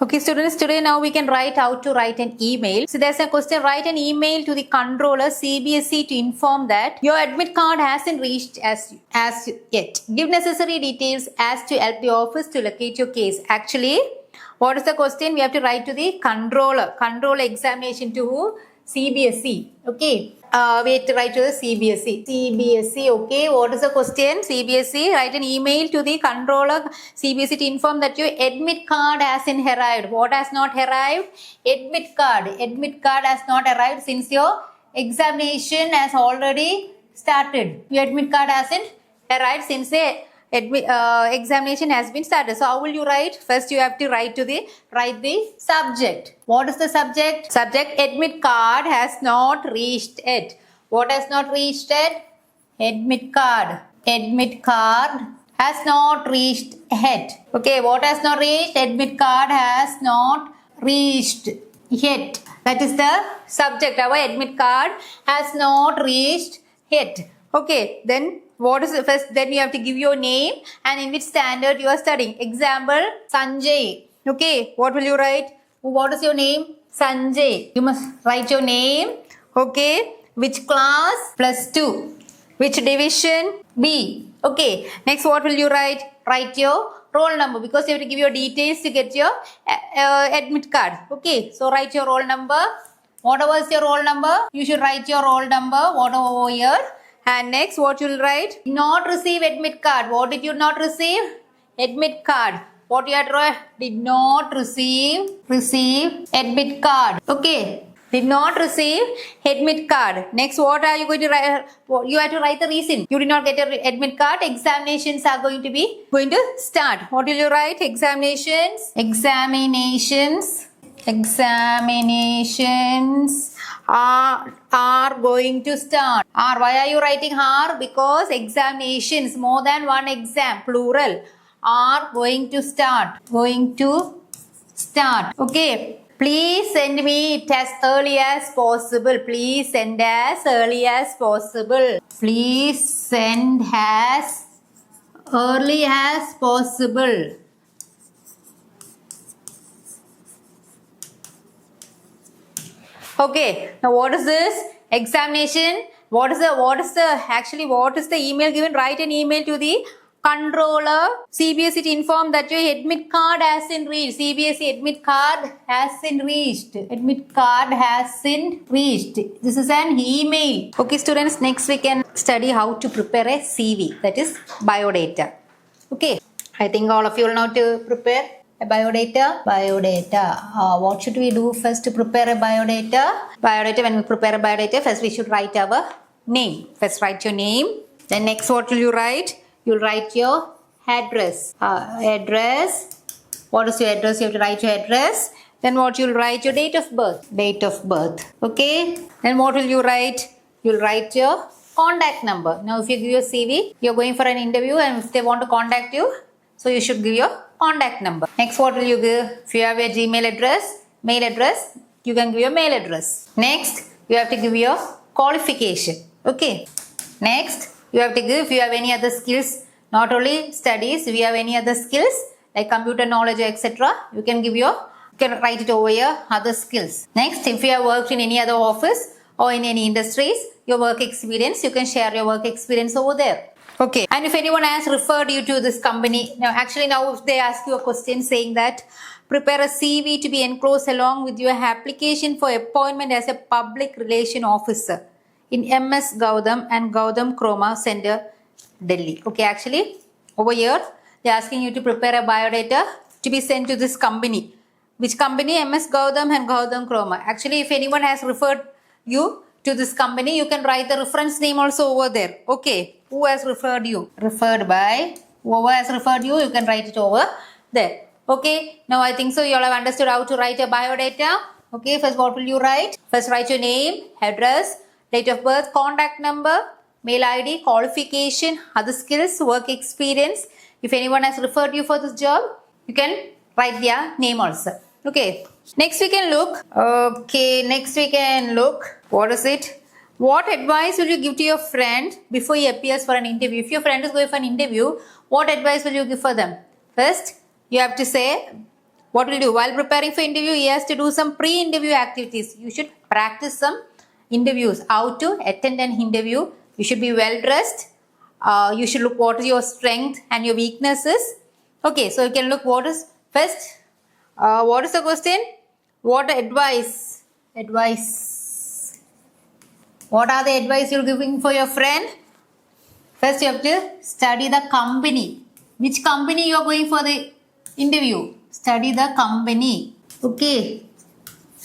Okay, students, today now we can write how to write an email. So there's a question, write an email to the controller CBSE to inform that your admit card hasn't reached as yet. Give necessary details as to help the office to locate your case. Actually, what is the question? We have to write to the controller. Controller examination to who? CBSE. Okay. We have to write to the CBSE. CBSE, okay. What is the question? CBSE, write an email to the controller CBSE to inform that your admit card hasn't arrived. What has not arrived? Admit card. Admit card has not arrived since your examination has already started. Your admit card hasn't arrived since the examination has been started. So how will you write? First you have to write the subject. What is the subject? Subject, admit card has not reached yet. What has not reached yet? Admit card. Admit card has not reached yet. Okay, what has not reached? Admit card has not reached yet. That is the subject. Our admit card has not reached yet. Okay, then what is the first? Then you have to give your name and in which standard you are studying. Example, Sanjay. Okay, what will you write? What is your name? Sanjay. You must write your name. Okay, which class? +2. Which division? B. Okay, next what will you write? Write your roll number because you have to give your details to get your admit card. Okay, so write your roll number. Whatever is your roll number, you should write your roll number, whatever over here. And next, what you will write? Not receive admit card. What did you not receive? Admit card. What you had to write? Did not receive admit card. Okay. Did not receive admit card. Next, what are you going to write? You have to write the reason. You did not get your admit card. Examinations are going to start. What will you write? Examinations are going to start. Why are you writing are? Because examinations, more than one exam, plural, are going to start. Okay. Please send me it as early as possible. Please send as early as possible. Please send as early as possible. Okay, now what is this? Examination. What is the email given? Write an email to the controller CBSE to inform that your admit card hasn't reached. CBSE admit card hasn't reached. Admit card hasn't reached. This is an email. Okay, students, next we can study how to prepare a CV, that is biodata. Okay, I think all of you will know to prepare a biodata. What should we do first to prepare a biodata? When we prepare a biodata, first we should write our name. First write your name. Then next what will you write? You'll write your address. Address. What is your address? You have to write your address. Then what you'll write? Your date of birth. Okay. Then what will you write? You'll write your contact number. Now if you give your CV, you're going for an interview and if they want to contact you, so you should give your contact number. Next, what will you give? If you have a Gmail address, mail address, you can give your mail address. Next, you have to give your qualification. Okay. Next, you have to give if you have any other skills, not only studies, if you have any other skills like computer knowledge, etc. You can write it over here, other skills. Next, if you have worked in any other office or in any industries, your work experience, you can share your work experience over there. Okay, and if anyone has referred you to this company, now if they ask you a question saying that prepare a CV to be enclosed along with your application for appointment as a public relation officer in MS Gautam and Gautam Chroma Center, Delhi. Okay, over here, they are asking you to prepare a biodata to be sent to this company. Which company? MS Gautam and Gautam Chroma. If anyone has referred you to this company, you can write the reference name also over there. Okay, who has referred you? Referred by, whoever has referred you, you can write it over there. Okay, now I think so you all have understood how to write a biodata. Okay, first what will you write? First write your name, address, date of birth, contact number, mail ID, qualification, other skills, work experience. If anyone has referred you for this job, you can write their name also. Okay, next we can look. What is it? What advice will you give to your friend before he appears for an interview? If your friend is going for an interview, what advice will you give for them? First, you have to say, what will do? While preparing for interview, he has to do some pre-interview activities. You should practice some interviews, how to attend an interview. You should be well dressed. You should look what is your strength and your weaknesses. Okay, so you can look what is first. What is the question? What advice? Advice. What are the advice you're giving for your friend? First, you have to study the company. Which company you are going for the interview? Study the company. Okay.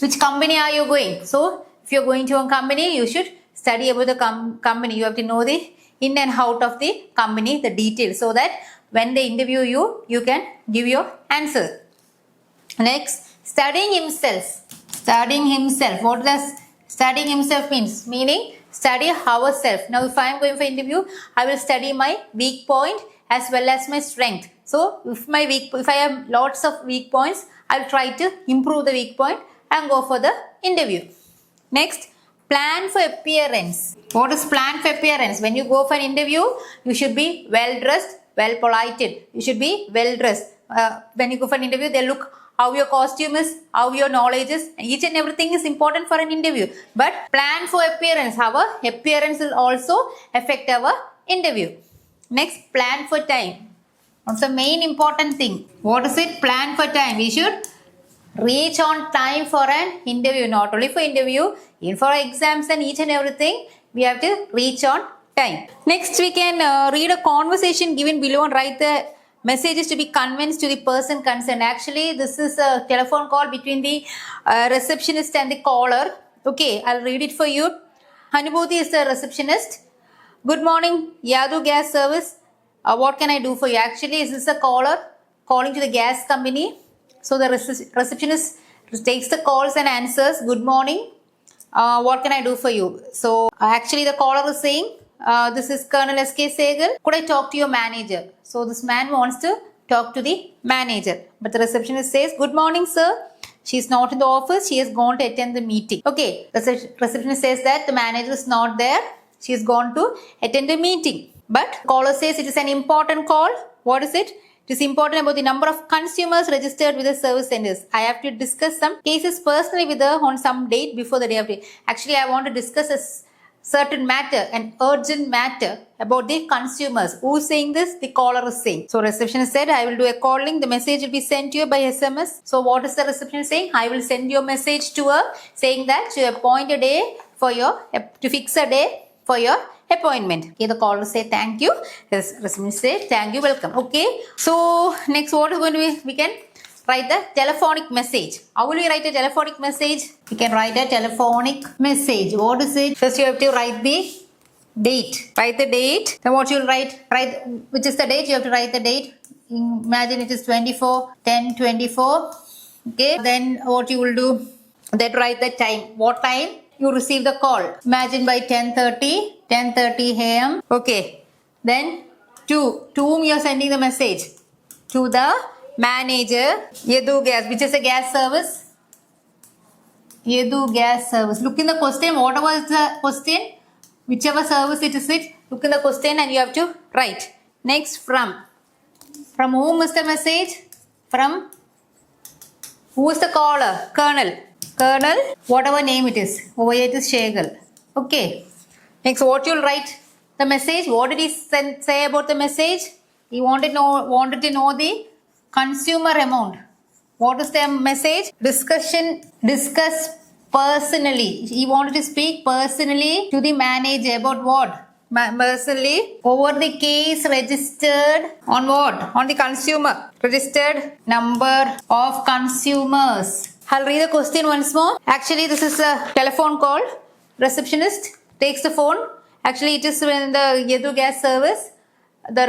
Which company are you going? So, if you are going to a company, you should study about the company. You have to know the in and out of the company, the details, so that when they interview you, you can give your answer. Next, studying himself. Studying himself. What does studying himself means? Meaning, study ourselves. Now, if I am going for interview, I will study my weak point as well as my strength. So, if I have lots of weak points, I will try to improve the weak point and go for the interview. Next, plan for appearance. What is plan for appearance? When you go for an interview, you should be well dressed, well polited. You should be well dressed. When you go for an interview, they look how your costume is, how your knowledge is. Each and everything is important for an interview. But plan for appearance. Our appearance will also affect our interview. Next, plan for time. What's the main important thing? What is it? Plan for time. We should reach on time for an interview. Not only for interview, even for exams and each and everything, we have to reach on time. Next, we can read a conversation given below and write the messages to be convinced to the person concerned. Actually, this is a telephone call between the receptionist and the caller. Okay, I'll read it for you. Hanubhuti is the receptionist. Good morning, Yadu Gas Service. What can I do for you? Actually, this is a caller calling to the gas company. So the receptionist takes the calls and answers. Good morning. What can I do for you? So actually, the caller is saying, this is Colonel S.K. Segal. Could I talk to your manager? So this man wants to talk to the manager. But the receptionist says, good morning, sir. She is not in the office. She has gone to attend the meeting. Okay. The receptionist says that the manager is not there. She has gone to attend a meeting. But caller says it is an important call. What is it? It is important about the number of consumers registered with the service centers. I have to discuss some cases personally with her on some date before the day of the. Actually, I want to discuss a certain matter, an urgent matter about the consumers. Who is saying this? The caller is saying. So receptionist said, I will do a calling. The message will be sent to you by SMS. So what is the receptionist saying? I will send your message to her saying that to appoint a day to fix a day for your appointment. Okay, the caller say thank you. Yes, receptionist say thank you, welcome. Okay, so next what is going to be? We can write the telephonic message. How will we write a telephonic message? We can write a telephonic message. What is it? First you have to write the date. Write the date. Then what you will write which is the date? You have to write the date. Imagine it is 24/10/24. Okay, then what you will do? Then write the time. What time you receive the call? Imagine by 10:30 a.m. Okay. Then to whom you are sending the message? To the manager, Yadu Gas, which is a gas service. Yadu Gas Service. Look in the question. Whatever is the question, whichever service it is, look in the question and you have to write. Next, from whom is the message? From who is the caller? Colonel, whatever name it is. Over here it is Shegal. Okay. Next, what you will write? The message. What did he say about the message? He wanted to know the consumer amount. What is the message? Discuss personally. He wanted to speak personally to the manager about what? Personally over the case registered on what? On the consumer. Registered number of consumers. I'll read the question once more. Actually, this is a telephone call. Receptionist takes the phone. Actually, it is in the Yadu Gas Service. The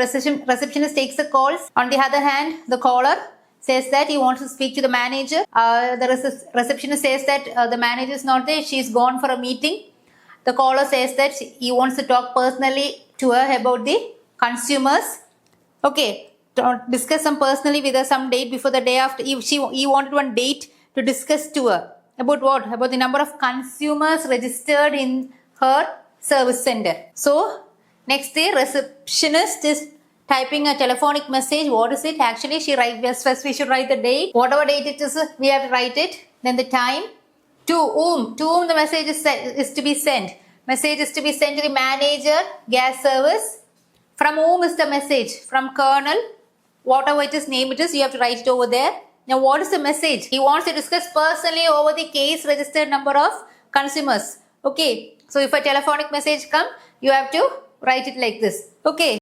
receptionist takes the calls. On the other hand, the caller says that he wants to speak to the manager. The receptionist says that the manager is not there. She is gone for a meeting. The caller says that he wants to talk personally to her about the consumers. Okay, to discuss some personally with her some date before the day after. He wanted one date to discuss to her. About what? About the number of consumers registered in her service center. So, next the receptionist is typing a telephonic message. What is it? Actually, she write first. We should write the date. Whatever date it is, we have to write it. Then the time. To whom the message is to be sent. Message is to be sent to the manager, gas service. From whom is the message? From Colonel. Whatever it is, name it is, you have to write it over there. Now, what is the message? He wants to discuss personally over the case registered number of consumers. Okay. So, if a telephonic message come, you have to write it like this. Okay.